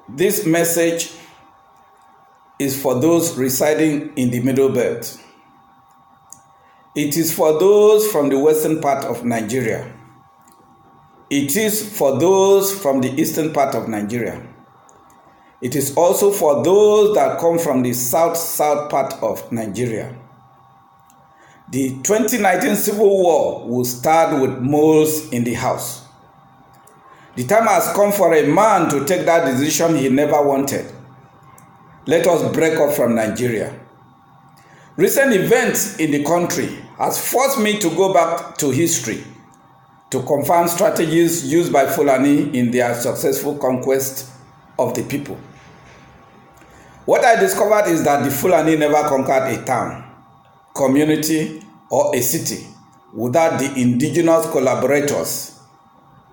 This message is for those residing in the Middle Belt. It is for those from the western part of Nigeria. It is for those from the eastern part of Nigeria. It is also for those that come from the south part of Nigeria. The 2019 Civil War will start with moles in the house. The time has come for a man to take that decision he never wanted. Let us break up from Nigeria. Recent events in the country has forced me to go back to history to confirm strategies used by Fulani in their successful conquest of the people. What I discovered is that the Fulani never conquered a town, community, or a city without the indigenous collaborators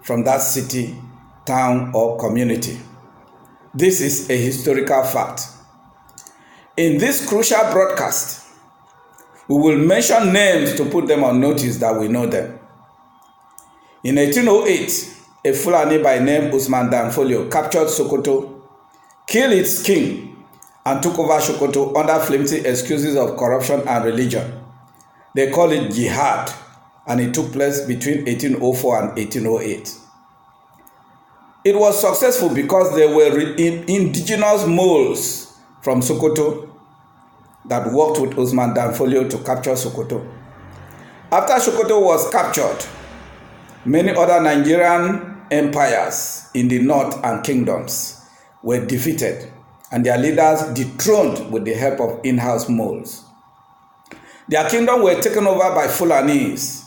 from that city, town, or community. This is a historical fact. In this crucial broadcast, we will mention names to put them on notice that we know them. In 1808, a Fulani by name Usman Dan Folio captured Sokoto, killed its king, and took over Sokoto under flimsy excuses of corruption and religion. They call it jihad, and it took place between 1804 and 1808. It was successful because there were indigenous moles from Sokoto that worked with Usman Dan Folio to capture Sokoto. After Sokoto was captured, many other Nigerian empires in the north and kingdoms were defeated and their leaders dethroned with the help of in-house moles. Their kingdom were taken over by Fulanis.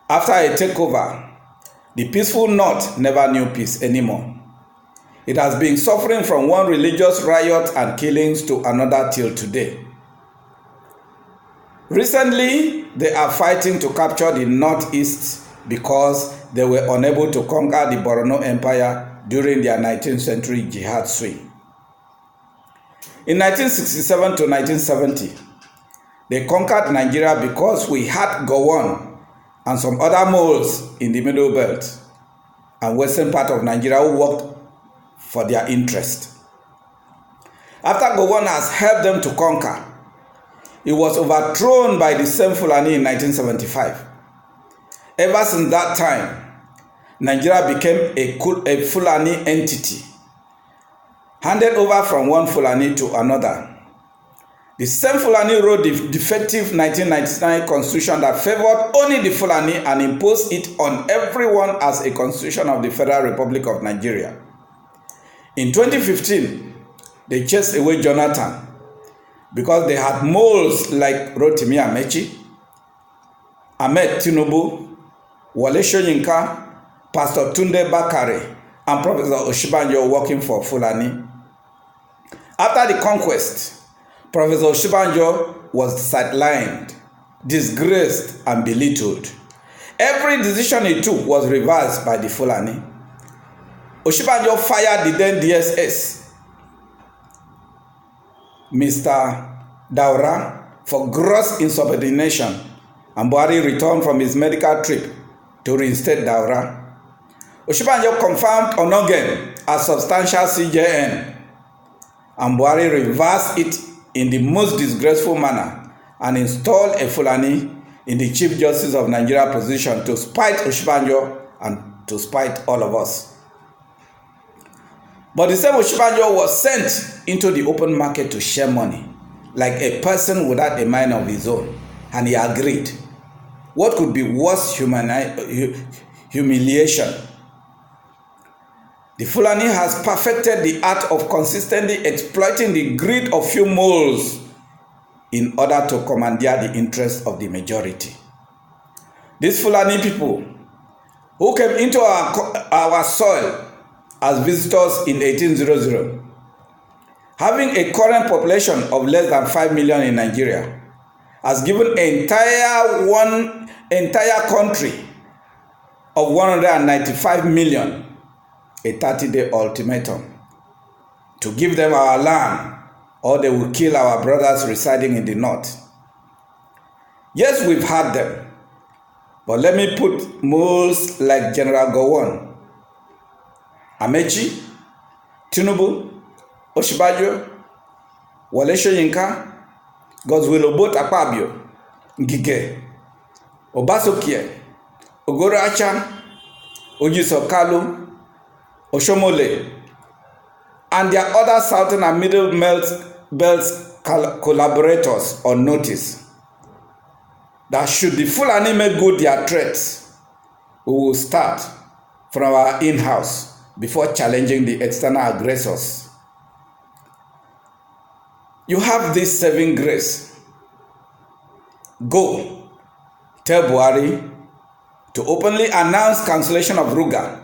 After a takeover, the peaceful north never knew peace anymore. It has been suffering from one religious riot and killings to another till today. Recently, they are fighting to capture the northeast because they were unable to conquer the Borno Empire during their 19th century jihad swing. In 1967 to 1970, they conquered Nigeria because we had Gowon and some other moles in the Middle Belt and western part of Nigeria who worked for their interest. After Gowon has helped them to conquer, it was overthrown by the same Fulani in 1975. Ever since that time, Nigeria became a Fulani entity, handed over from one Fulani to another. The same Fulani wrote the defective 1999 constitution that favored only the Fulani and imposed it on everyone as a constitution of the Federal Republic of Nigeria. In 2015, they chased away Jonathan because they had moles like Rotimi Amechi, Ahmed Tinubu, Wole Soyinka, Pastor Tunde Bakare, and Professor Oshibanjo working for Fulani. After the conquest, Professor Oshibanjo was sidelined, disgraced, and belittled. Every decision he took was reversed by the Fulani. Oshibanjo fired the then DSS, Mr. Daura, for gross insubordination, and Buhari returned from his medical trip to reinstate Daura. Oshibanjo confirmed Onogen as substantial CJN, and Buhari reversed it in the most disgraceful manner and installed a Fulani in the Chief Justice of Nigeria position to spite Oshibanjo and to spite all of us. But the same Oshibanjo was sent into the open market to share money, like a person without a mind of his own, and he agreed. What could be worse humiliation? The Fulani has perfected the art of consistently exploiting the greed of few moles in order to commandeer the interests of the majority. These Fulani people who came into our soil as visitors in 1800, having a current population of less than 5 million in Nigeria, has given entire country of 195 million a 30-day ultimatum to give them our land or they will kill our brothers residing in the north. Yes, we've had them, but let me put moles like General Gowon, Amechi, Tinubu, Osinbajo, Wole Soyinka, Godswill Obot Akpabio, Ngige, Obasokie, Ogoro Acham, Ojiso Kalu, Oshomole, and their other Southern and Middle Belt collaborators on notice that should the Fulani make good their threats, we will start from our in-house before challenging the external aggressors. You have this saving grace. Go, tell Buhari to openly announce cancellation of Ruga.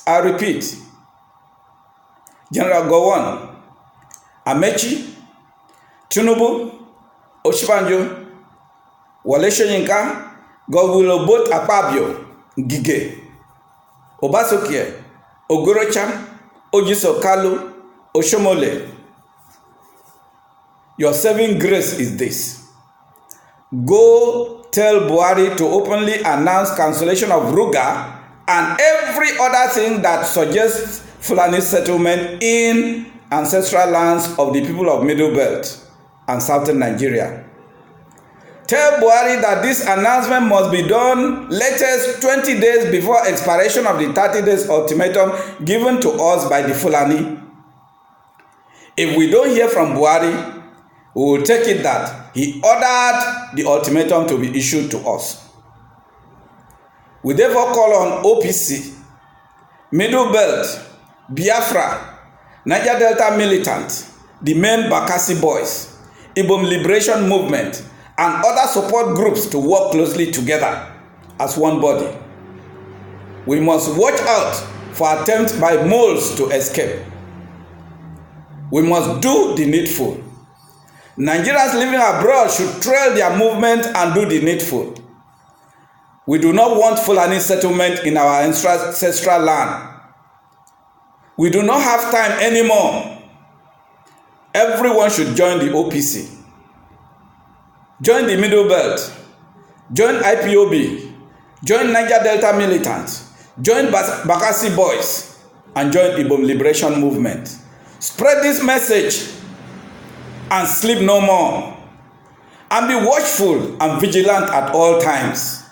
I repeat, General Gowon, Amechi, Tinubu, Osinbajo, Wole Soyinka, Godswill Obot Akpabio, Ngige, Obasokie, Ogoro Acham, Ojiso Kalu, Oshomole. Your saving grace is this. Go tell Buhari to openly announce cancellation of Ruga and every other thing that suggests Fulani settlement in ancestral lands of the people of Middle Belt and Southern Nigeria. Tell Buhari that this announcement must be done latest 20 days before expiration of the 30 days ultimatum given to us by the Fulani. If we don't hear from Buhari, we will take it that he ordered the ultimatum to be issued to us. We therefore call on OPC, Middle Belt, Biafra, Niger Delta Militant, the main Bakassi Boys, Ibom Liberation Movement, and other support groups to work closely together as one body. We must watch out for attempts by moles to escape. We must do the needful. Nigerians living abroad should trail their movement and do the needful. We do not want Fulani settlement in our ancestral land. We do not have time anymore. Everyone should join the OPC. Join the Middle Belt. Join IPOB. Join Niger Delta Militants. Join Bakassi Boys. And join Ibom Liberation Movement. Spread this message and sleep no more. And be watchful and vigilant at all times.